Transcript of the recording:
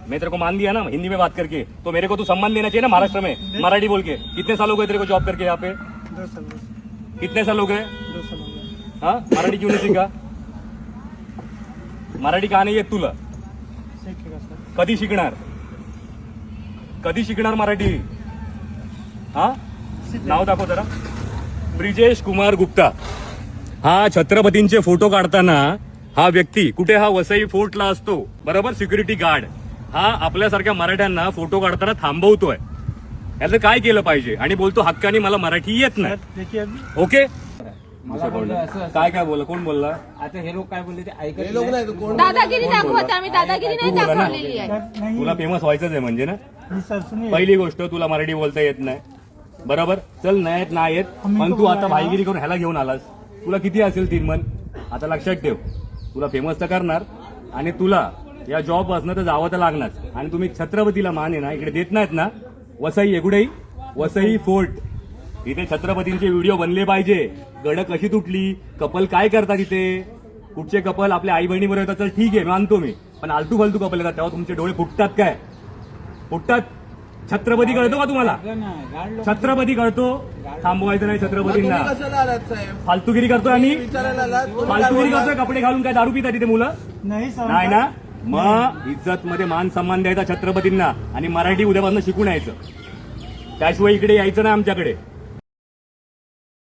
मैं तेरे को मान दिया ना हिंदी में बात करके, तो मेरे को तू सम्मान देना चाहिए ना महाराष्ट्र में मराठी बोल के। कितने साल हो गए तेरे को जॉब करके यहाँ पे? 2 साल कितने साल हो गए? 2 साल हो गया। हाँ, मराठी क्यों नहीं सीखा? मराठी का नाही येत तुला? शिकेगा सर। कधी शिकणार? कधी शिकणार मराठी? हा, नाव दाखव जरा. ब्रिजेश कुमार गुप्ता. हा छत्रपतींचे फोटो काढताना हा व्यक्ती कुठे, हा वसई फोर्टला असतो बरोबर, सिक्युरिटी गार्ड. हा आपल्यासारख्या मराठ्यांना फोटो काढताना थांबवतोय. याचं काय केलं पाहिजे? आणि बोलतो हक्कानी मला मराठी येत नाही. देखिए अभी ओके, मला बोललं असं काय काय बोलला? कोण बोलला? आता हे लोक काय बोलले ते ऐकत हे लोक नाही, कोण दादागिरी दाखवत आम्ही दादागिरी नाही तू बोला ना. दाखवलेली आहे. नहीं तुला फेमस व्हायचंच आहे म्हणजे ना. नहीं सर सुनिए। पहिली गोष्ट, तुला मराठी बोलता येत नाही बरोबर. चल नाही येत नाही येत, पण तू आता भाईगिरी करून ह्याला घेऊन आलास. तुला किती असेल 3 मन? आता लक्षात ठेव, तुला फेमस तर करणार आणि तुला या जॉब असणं तर जावं तर लागणार. आणि तुम्ही छत्रपतीला मान आहे ना इकडे देत नाहीत ना. वसई एकुडेही वसई फोर्ट, इथे छत्रपतींचे व्हिडिओ बनले पाहिजे. गड कशी तुटली, कपल काय करतात इथे, कुठचे कपल आपल्या आई बहिणी बरोबर येतात तर ठीक आहे मानतो मी, पण आलतू फालतू कपल येतात तेव्हा तुमचे डोळे फुटतात काय? फुटतात. छत्रपती कळतो का तुम्हाला? छत्रपती कळतो. थांबवायचं नाही छत्रपतींना. तुम्ही कशाला आलात साहेब? फालतूगिरी करतोय आम्ही, विचारायला आलात? तुम्ही काय फालतूगिरी बोललात? करतोय. कपडे घालून काय दारू पितात तिथे मुलं? नहीं सर। नाही ना. मग इज्जत मध्ये मान सन्मान द्यायचा छत्रपतींना आणि मराठी उद्यापासून शिकून यायचं. त्याशिवाय इकडे यायचं नाही आमच्याकडे.